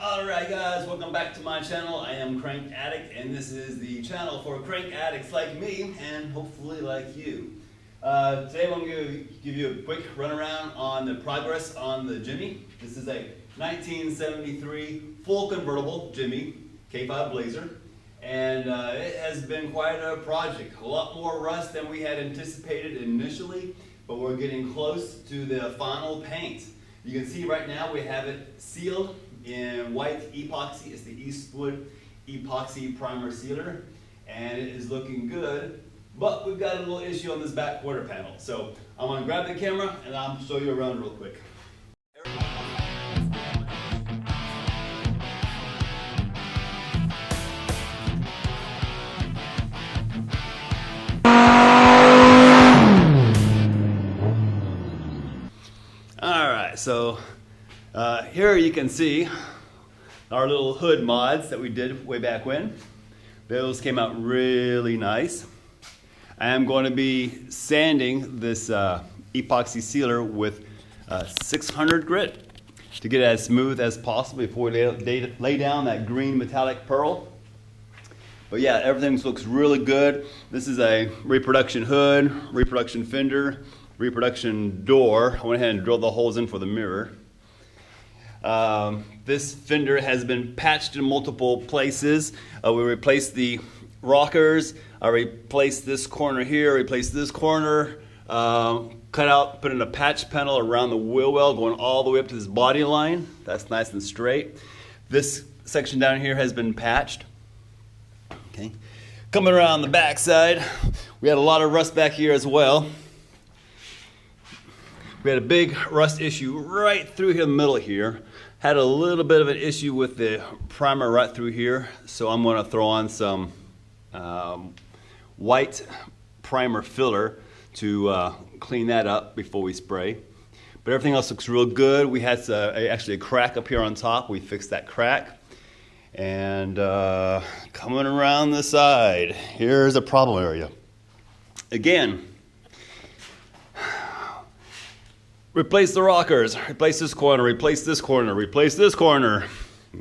Alright guys, welcome back to my channel. I am Crank Addict and this is the channel for crank addicts like me and hopefully like you. Today I'm going to give you a quick runaround on the progress on the Jimmy. This is a 1973 full convertible Jimmy K5 Blazer, and it has been quite a project. A lot more rust than we had anticipated initially, but we're getting close to the final paint. You can see right now we have it sealed in white epoxy. It's the Eastwood epoxy primer sealer, and it is looking good, but we've got a little issue on this back quarter panel. So I'm going to grab the camera and I'll show you around real quick. Alright, so here you can see our little hood mods that we did way back when. Those came out really nice. I am going to be sanding this epoxy sealer with 600 grit to get it as smooth as possible before we lay down that green metallic pearl. But yeah, everything looks really good. This is a reproduction hood, reproduction fender, reproduction door. I went ahead and drilled the holes in for the mirror. This fender has been patched in multiple places. We replaced the rockers. I replaced this corner here, replaced this corner, cut out, put in a patch panel around the wheel well going all the way up to this body line. That's nice and straight. This section down here has been patched. Okay. Coming around the back side, we had a lot of rust back here as well. We had a big rust issue right through here in the middle here. Had a little bit of an issue with the primer right through here, so I'm going to throw on some white primer filler to clean that up before we spray. But everything else looks real good. We had actually a crack up here on top. We fixed that crack. And coming around the side, here's a problem area. Again, replace the rockers, replace this corner, replace this corner, replace this corner.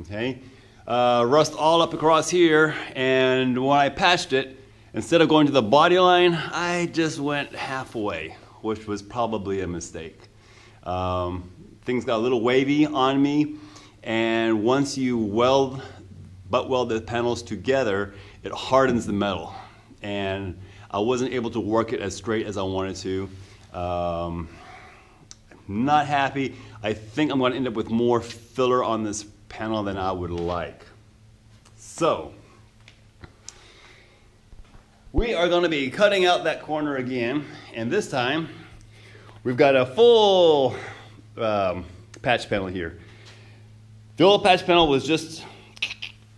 Okay, rust all up across here, and when I patched it, instead of going to the body line, I just went halfway, which was probably a mistake. Things got a little wavy on me, and once you butt weld the panels together, it hardens the metal, and I wasn't able to work it as straight as I wanted to. Not happy. I think I'm going to end up with more filler on this panel than I would like. So, we are going to be cutting out that corner again, and this time we've got a full patch panel here. The old patch panel was just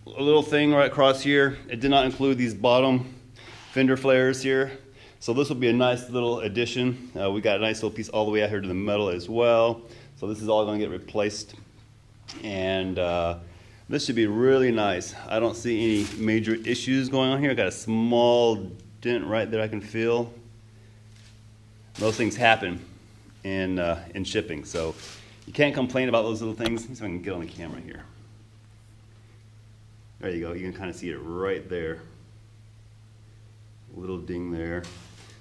a little thing right across here. It did not include these bottom fender flares here. So this will be a nice little addition. We got a nice little piece all the way out here to the metal as well. So this is all going to get replaced. And this should be really nice. I don't see any major issues going on here. I got a small dent right there I can feel. Those things happen in shipping. So you can't complain about those little things. Let me see if I can get on the camera here. There you go. You can kind of see it right there. A little ding there.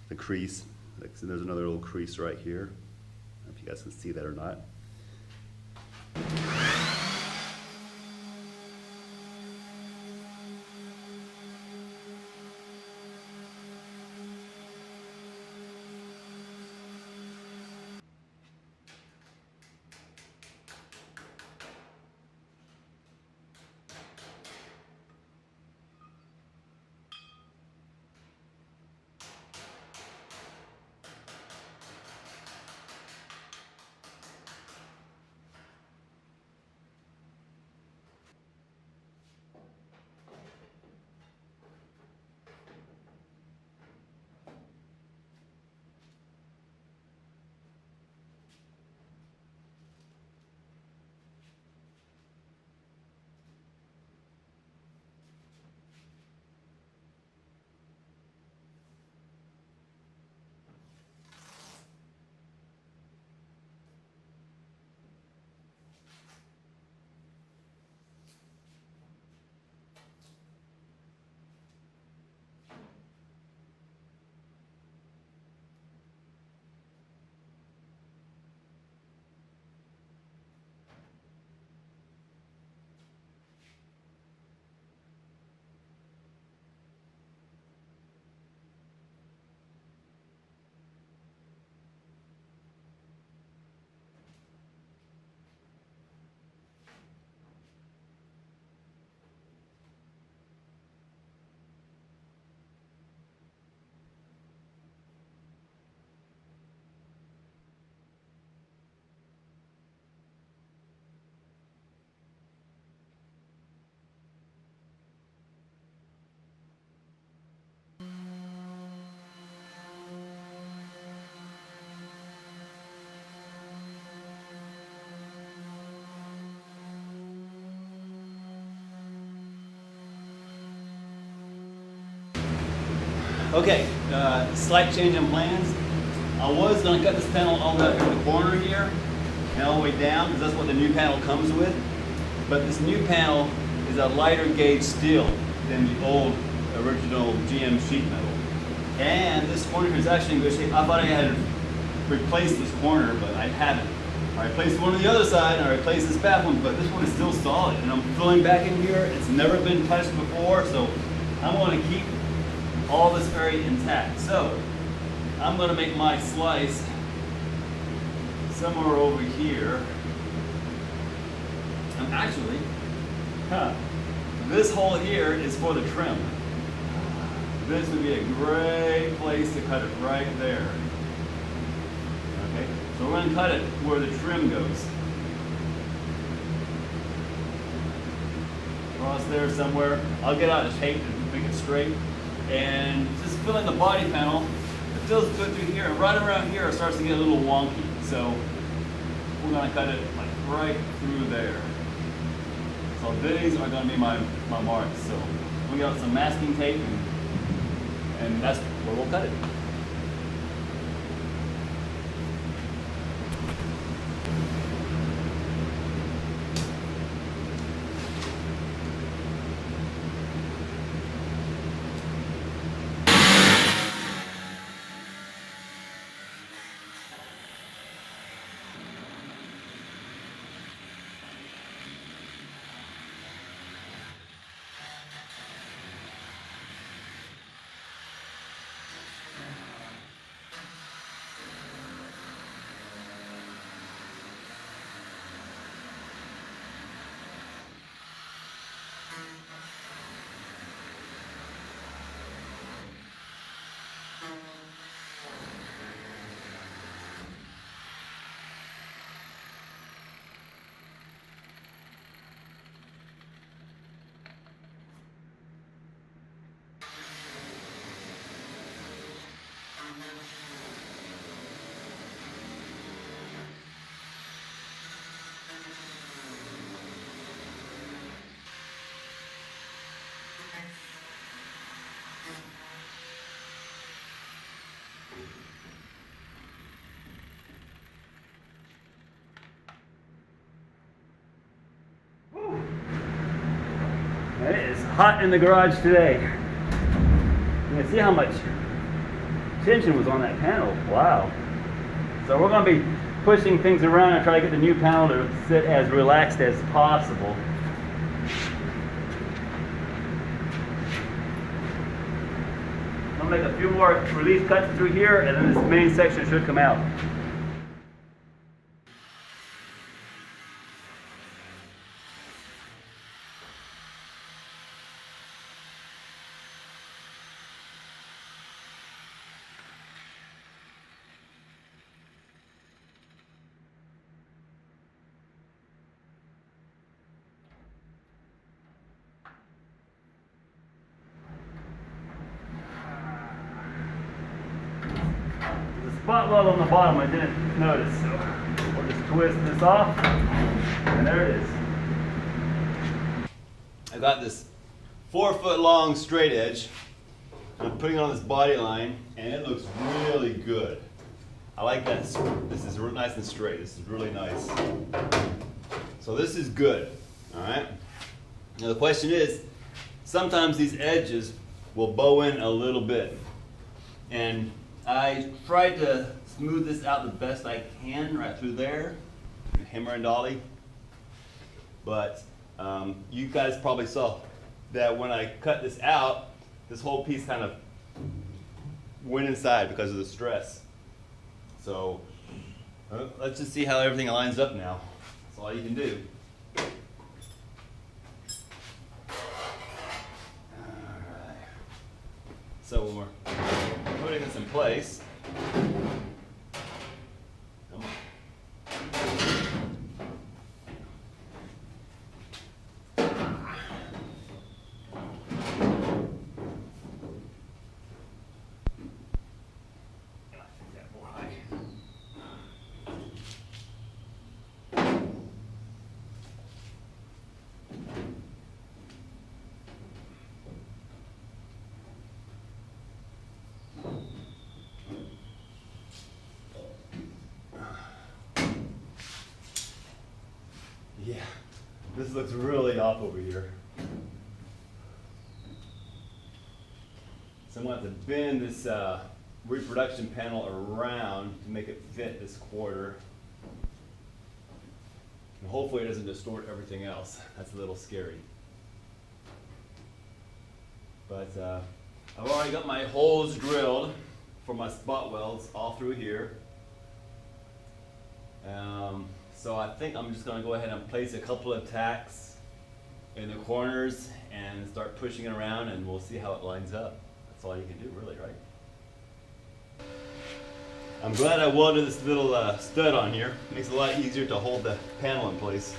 The crease, like, so there's another little crease right here. I don't know if you guys can see that or not. Okay, slight change in plans. I was going to cut this panel all the way up in the corner here and all the way down because that's what the new panel comes with. But this new panel is a lighter gauge steel than the old original GM sheet metal. And this corner here is actually in good shape. I thought I had replaced this corner, but I haven't. I replaced one on the other side and I replaced this back one, but this one is still solid. And I'm filling back in here. It's never been touched before, so I'm going to keep all this area intact. So I'm going to make my slice somewhere over here. And actually, this hole here is for the trim. This would be a great place to cut it right there. Okay, so we're going to cut it where the trim goes. Across there somewhere. I'll get out a tape and make it straight. And just fill in the body panel. It feels good through here. And right around here it starts to get a little wonky. So we're going to cut it like right through there. So these are going to be my marks. So we got some masking tape and that's where we'll cut it. It is hot in the garage today. You can see how much tension was on that panel. Wow. So we're going to be pushing things around and try to get the new panel to sit as relaxed as possible. I'll make a few more relief cuts through here and then this main section should come out. Spot weld on the bottom I didn't notice, so we'll just twist this off, and there it is. I got this 4-foot long straight edge. I'm putting it on this body line, and it looks really good. I like that. This is real nice and straight. This is really nice. So this is good, all right? Now the question is, sometimes these edges will bow in a little bit, and I tried to smooth this out the best I can right through there, hammer and dolly, but you guys probably saw that when I cut this out, this whole piece kind of went inside because of the stress. So let's just see how everything lines up now. That's all you can do. Alright. So when we're putting this in place, come on. Yeah, this looks really off over here. So I'm going to have to bend this reproduction panel around to make it fit this quarter. And hopefully it doesn't distort everything else. That's a little scary. But I've already got my holes drilled for my spot welds all through here. So I think I'm just going to go ahead and place a couple of tacks in the corners and start pushing it around, and we'll see how it lines up. That's all you can do, really, right? I'm glad I welded this little stud on here. It makes it a lot easier to hold the panel in place.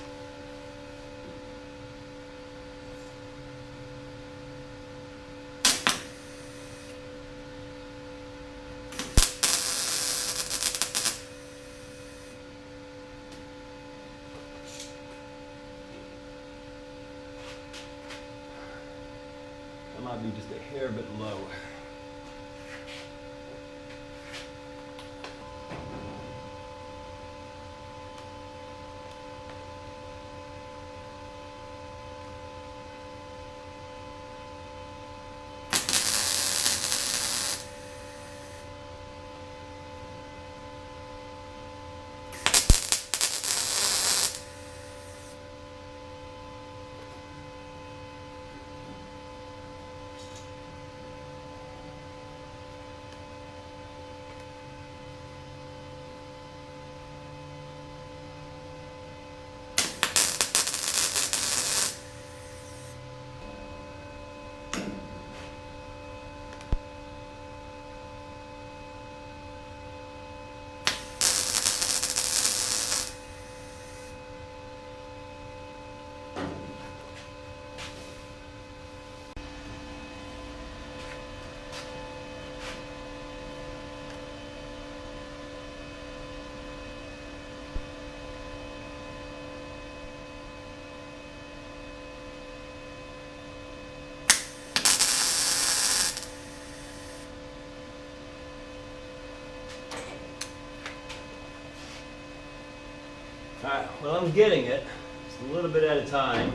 That might be just a hair bit low. Alright, well, I'm getting it, just a little bit at a time.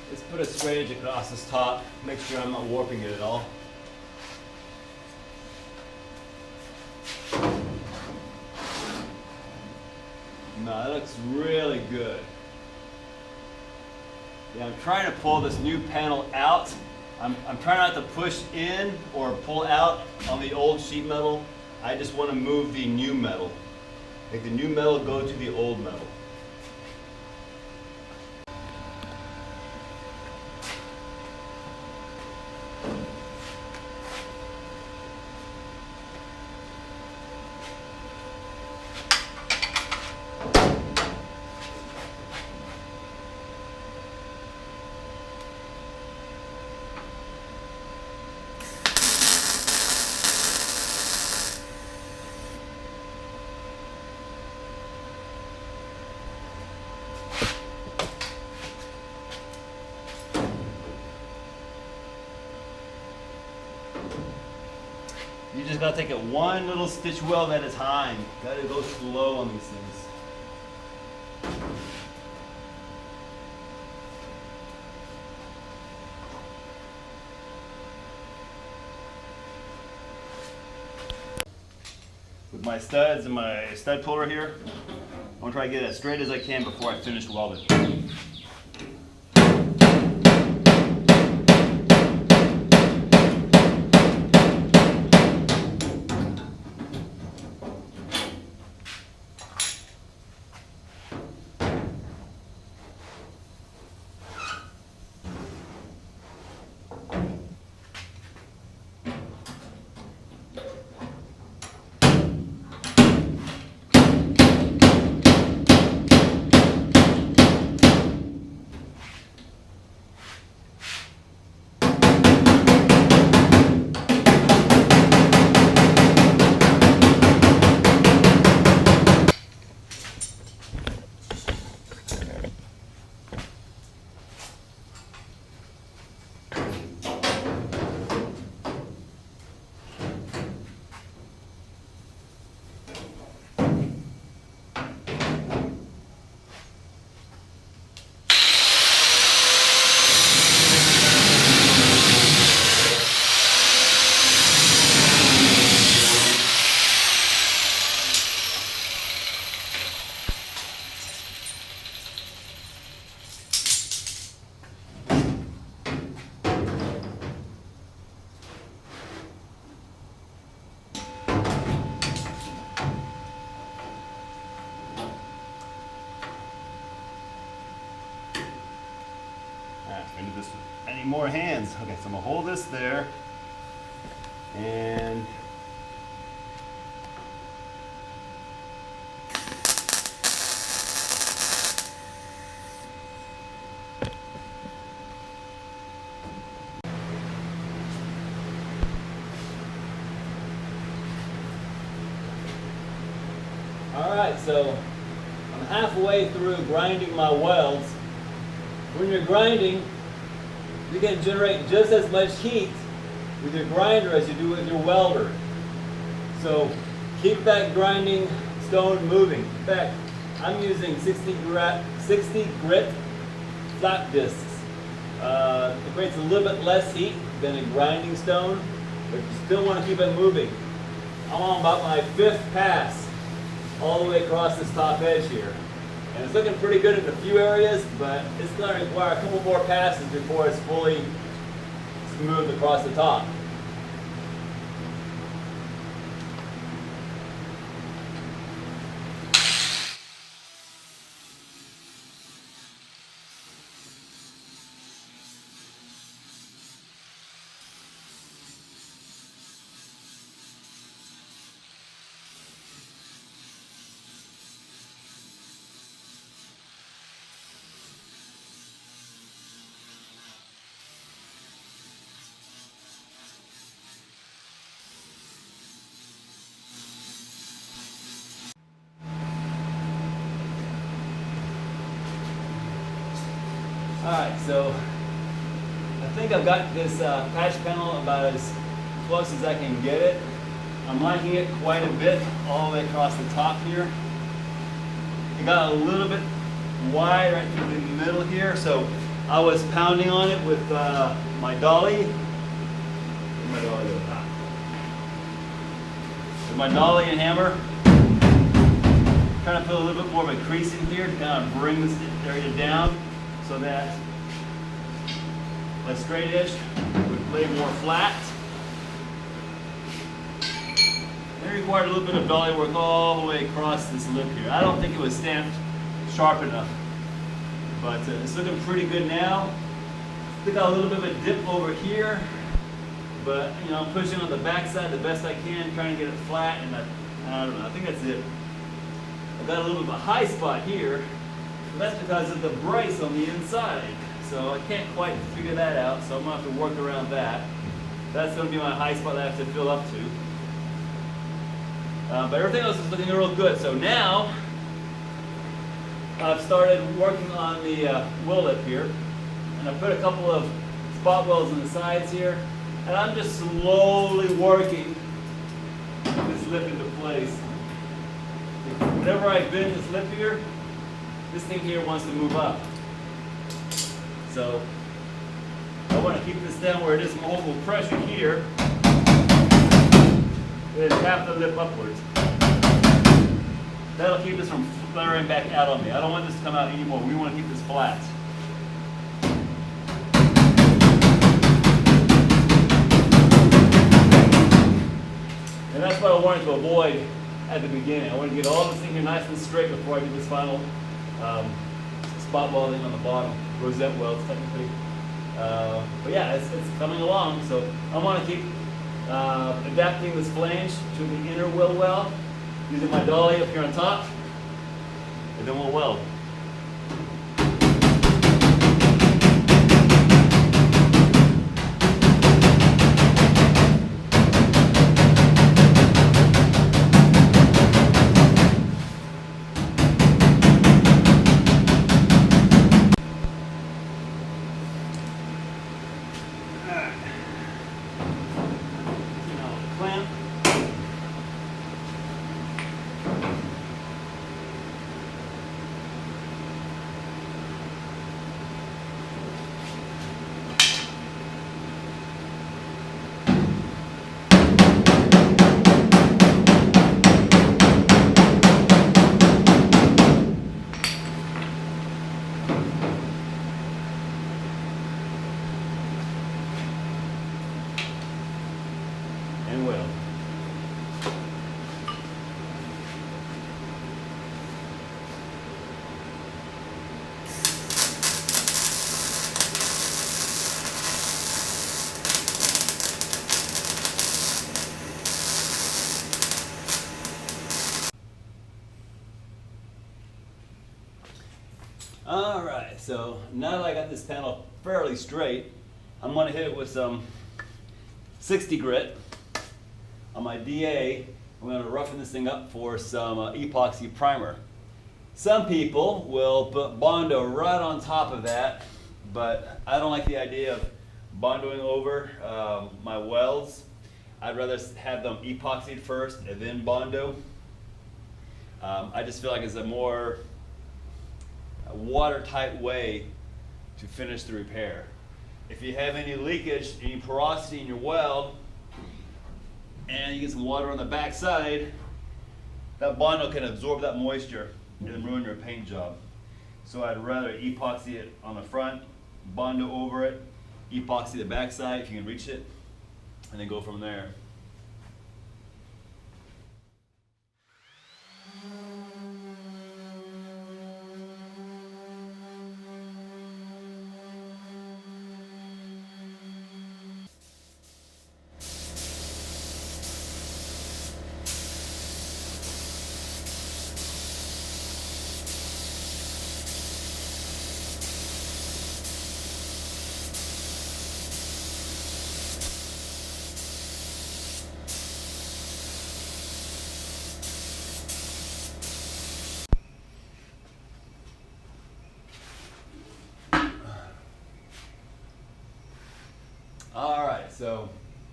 Let's put a straight edge across this top, make sure I'm not warping it at all. No, that looks really good. Yeah, I'm trying to pull this new panel out. I'm trying not to push in or pull out on the old sheet metal. I just want to move the new metal. Make the new metal go to the old metal. You just gotta take it one little stitch weld at a time. Gotta go slow on these things. With my studs and my stud puller here, I'm gonna try to get it as straight as I can before I finish welding. need more hands. Okay, so I'm gonna hold this there and alright, so I'm halfway through grinding my welds. When you're grinding, you can generate just as much heat with your grinder as you do with your welder. So keep that grinding stone moving. In fact, I'm using 60 grit flat discs. It creates a little bit less heat than a grinding stone, but you still want to keep it moving. I'm on about my 5th pass all the way across this top edge here. And it's looking pretty good in a few areas, but it's going to require a couple more passes before it's fully smooth across the top. Alright, so I think I've got this patch panel about as close as I can get it. I'm liking it quite a bit all the way across the top here. It got a little bit wide right through the middle here, so I was pounding on it with my dolly. Where'd my dolly go? With my dolly and hammer. Trying to put a little bit more of a crease in here to kind of bring this area down, so that my straight edge would lay more flat. It required a little bit of dolly work all the way across this lip here. I don't think it was stamped sharp enough, but it's looking pretty good now. I got a little bit of a dip over here, but you know, I'm pushing on the back side the best I can, trying to get it flat, and I don't know, I think that's it. I've got a little bit of a high spot here. That's because of the brace on the inside. So I can't quite figure that out, so I'm going to have to work around that. That's going to be my high spot that I have to fill up to. But everything else is looking real good. So now, I've started working on the wheel lip here. And I put a couple of spot welds on the sides here. And I'm just slowly working this lip into place. Whenever I bend this lip here, this thing here wants to move up. So I want to keep this down where it is some local pressure here. Then tap the lip upwards. That'll keep this from flaring back out on me. I don't want this to come out anymore. We want to keep this flat. And that's what I wanted to avoid at the beginning. I wanted to get all this thing here nice and straight before I do this final spot welding on the bottom, rosette welds technically. But yeah, it's coming along, so I want to keep adapting this flange to the inner wheel well, using my dolly up here on top, and then we'll weld. Alright, so now that I got this panel fairly straight, I'm going to hit it with some 60 grit on my DA. I'm going to roughen this thing up for some epoxy primer. Some people will put Bondo right on top of that, but I don't like the idea of Bondoing over my welds. I'd rather have them epoxied first and then Bondo. I just feel like it's a more watertight way to finish the repair. If you have any leakage, any porosity in your weld, and you get some water on the back side, that Bondo can absorb that moisture and ruin your paint job. So I'd rather epoxy it on the front, Bondo over it, epoxy the back side if you can reach it, and then go from there. Alright, so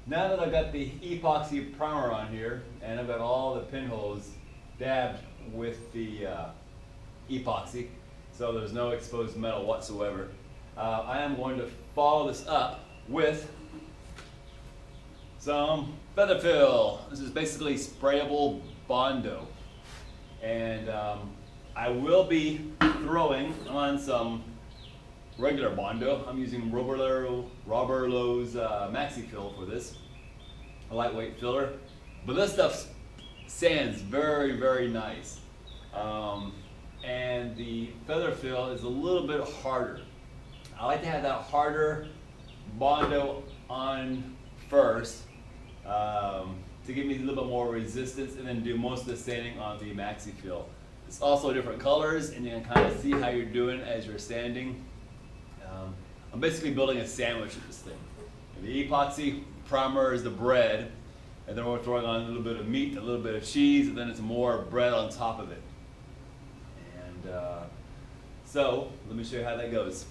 now that I've got the epoxy primer on here and I've got all the pinholes dabbed with the epoxy, so there's no exposed metal whatsoever, I am going to follow this up with some feather fill. This is basically sprayable Bondo, and I will be throwing on some regular Bondo. I'm using Roberlo's Maxi Fill for this, a lightweight filler, but this stuff sands very, very nice. And the feather fill is a little bit harder. I like to have that harder Bondo on first to give me a little bit more resistance, and then do most of the sanding on the Maxi Fill. It's also different colors, and you can kind of see how you're doing as you're sanding. I'm basically building a sandwich with this thing. And the epoxy primer is the bread, and then we're throwing on a little bit of meat, a little bit of cheese, and then it's more bread on top of it. And so let me show you how that goes.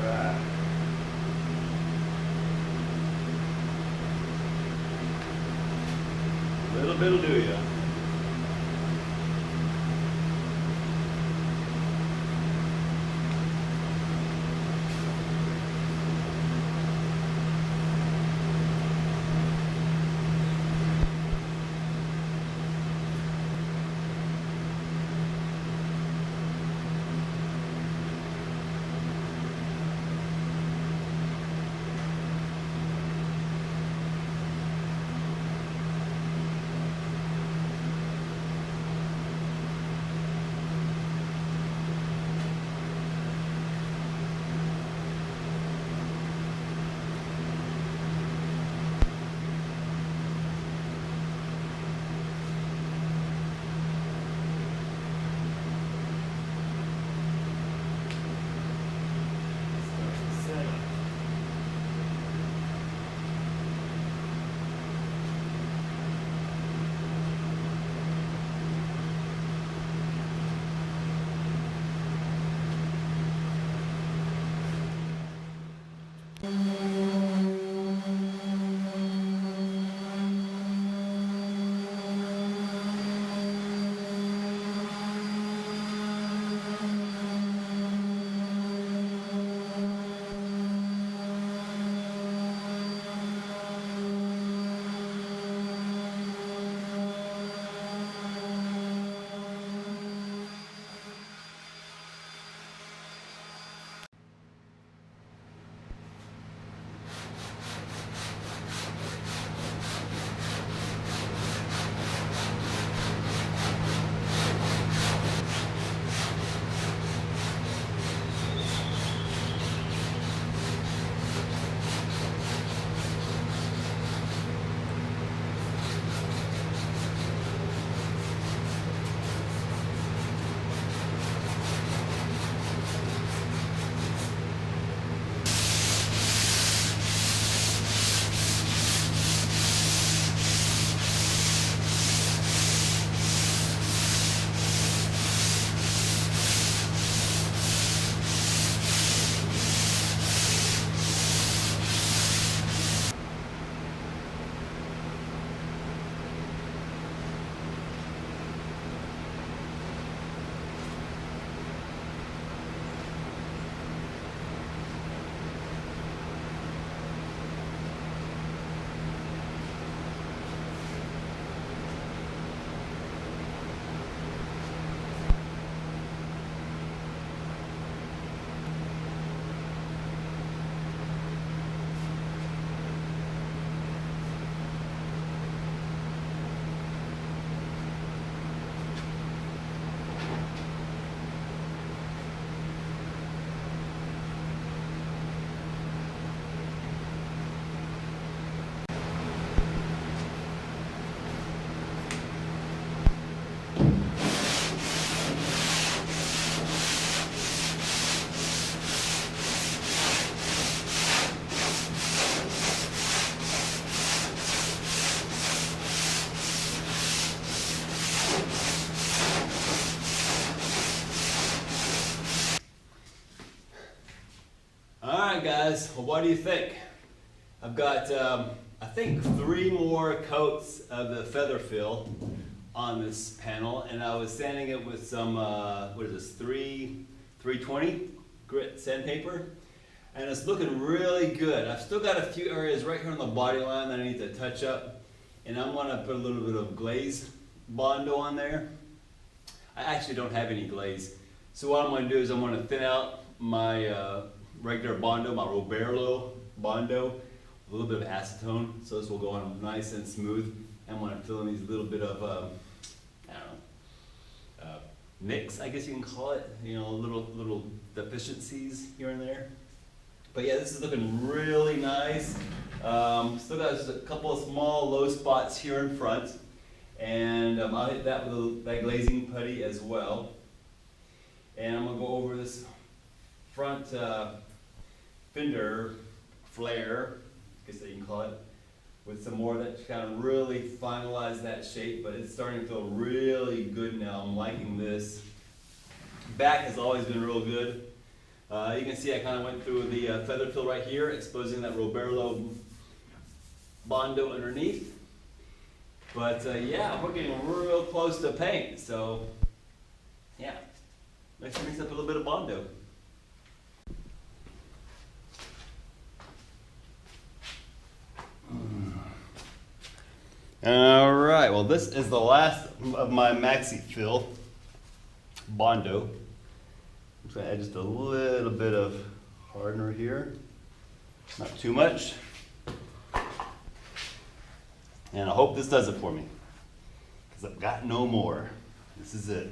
Alright. Little bit'll do ya. Alright guys, well, what do you think? I've got, I think 3 more coats of the feather fill on this panel, and I was sanding it with some, what is this, 320 grit sandpaper, and it's looking really good. I've still got a few areas right here on the body line that I need to touch up, and I'm going to put a little bit of glaze Bondo on there. I actually don't have any glaze, so what I'm going to do is I'm going to thin out my regular Bondo, my Roberlo Bondo, a little bit of acetone, so this will go on nice and smooth. And I'm going to fill in these little bit of, I don't know, nicks, I guess you can call it, you know, little deficiencies here and there. But yeah, this is looking really nice. Still got just a couple of small low spots here in front, and I'll hit that with that glazing putty as well. And I'm going to go over this front fender flare, I guess that you can call it, with some more that kind of really finalize that shape, but it's starting to feel really good now. I'm liking this. Back has always been real good. You can see I kind of went through the feather fill right here, exposing that Roberlo Bondo underneath. But yeah, we're getting real close to paint, so yeah, let's mix up a little bit of Bondo. Alright, well this is the last of my maxi fill Bondo. I'm going to add just a little bit of hardener here, not too much. And I hope this does it for me, because I've got no more. This is it.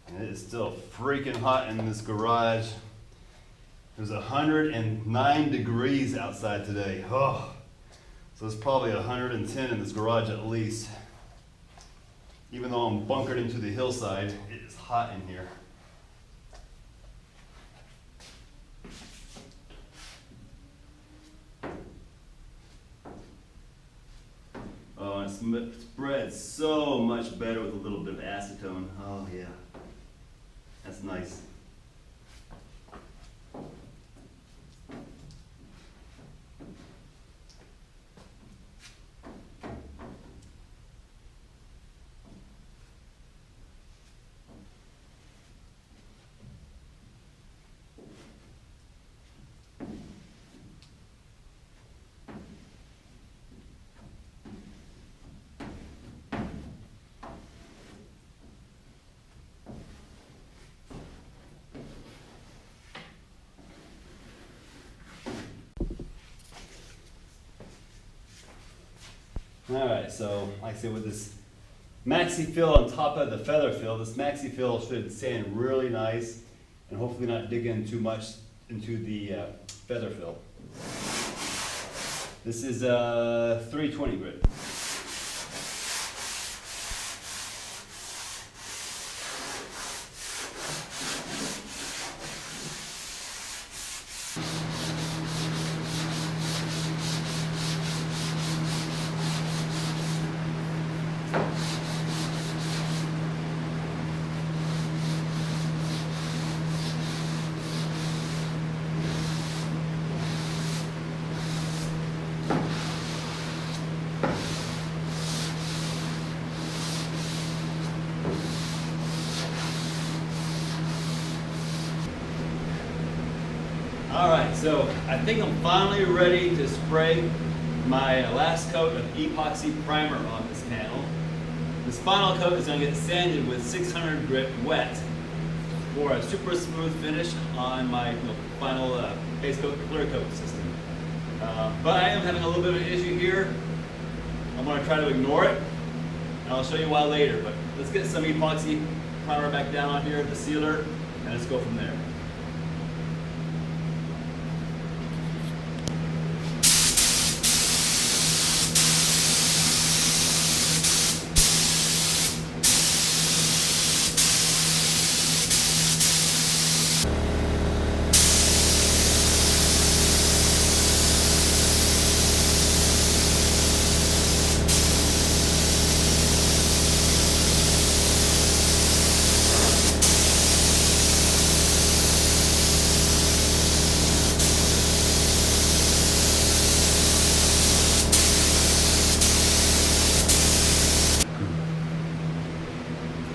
And it is still freaking hot in this garage. It was 109 degrees outside today. Oh, so it's probably 110 in this garage at least. Even though I'm bunkered into the hillside, it is hot in here. Oh, and it spreads so much better with a little bit of acetone. Oh yeah. That's nice. Alright, so like I said, with this maxi fill on top of the feather fill, this maxi fill should sand really nice and hopefully not dig in too much into the feather fill. This is 320 grit. Alright, so I think I'm finally ready to spray my last coat of epoxy primer on this panel. This final coat is going to get sanded with 600 grit wet for a super smooth finish on my final base coat clear coat system. But I am having a little bit of an issue here. I'm going to try to ignore it, and I'll show you why later. But let's get some epoxy primer back down on here, the sealer, and let's go from there.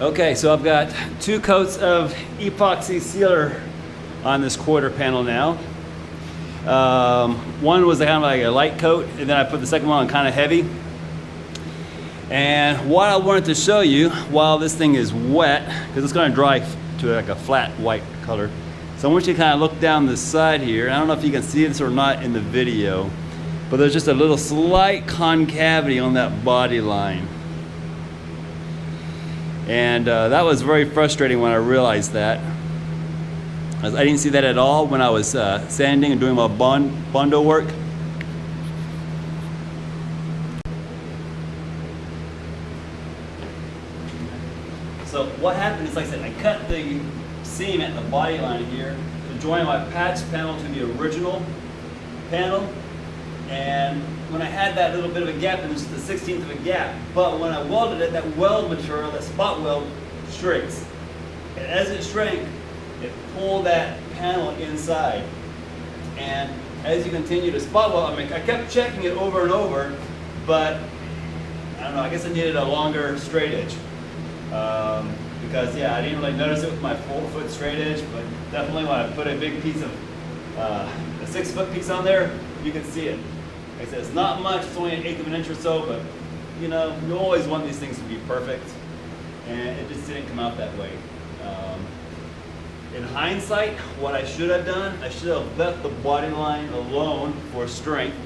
Okay, so I've got 2 coats of epoxy sealer on this quarter panel now. One was kind of like a light coat, and then I put the second one on kind of heavy. And what I wanted to show you while this thing is wet, because it's going to dry to like a flat white color. So I want you to kind of look down the side here. I don't know if you can see this or not in the video, but there's just a little slight concavity on that body line. And that was very frustrating when I realized that. I didn't see that at all when I was sanding and doing my Bondo work. So what happened is, like I said, I cut the seam at the body line here to join my patch panel to the original panel. And when I had that little bit of a gap, it was just the 16th of a gap. But when I welded it, that weld material, that spot weld, shrinks. And as it shrank, it pulled that panel inside. And as you continue to spot weld, I mean, I kept checking it over and over, but I don't know, I guess I needed a longer straight edge. Because yeah, I didn't really notice it with my 4-foot straight edge, but definitely when I put a big piece of, a 6-foot piece on there, you can see it. Like I said, it's not much, it's only 1/8 of an inch or so, but you know, you always want these things to be perfect, and it just didn't come out that way. In hindsight, what I should have done, I should have left the body line alone for strength,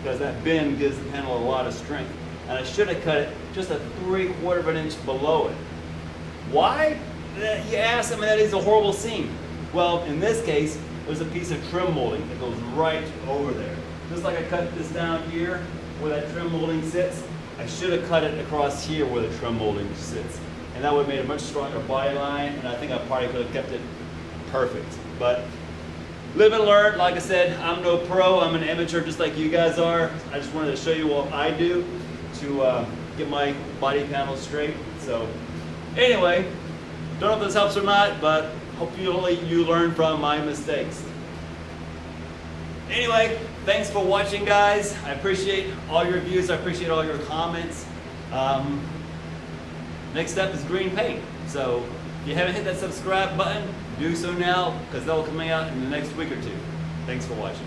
because that bend gives the panel a lot of strength. And I should have cut it just a 3/4 of an inch below it. Why? You ask, I mean, that is a horrible seam. Well, in this case, there's a piece of trim molding that goes right over there. Just like I cut this down here where that trim molding sits, I should have cut it across here where the trim molding sits. And that would have made a much stronger body line, and I think I probably could have kept it perfect. But live and learn. Like I said, I'm no pro, I'm an amateur just like you guys are. I just wanted to show you what I do to get my body panel straight. So anyway, don't know if this helps or not, but hopefully you learn from my mistakes. Anyway, thanks for watching, guys. I appreciate all your views. I appreciate all your comments. Next step is green paint. So if you haven't hit that subscribe button, do so now, because that'll come out in the next week or two. Thanks for watching.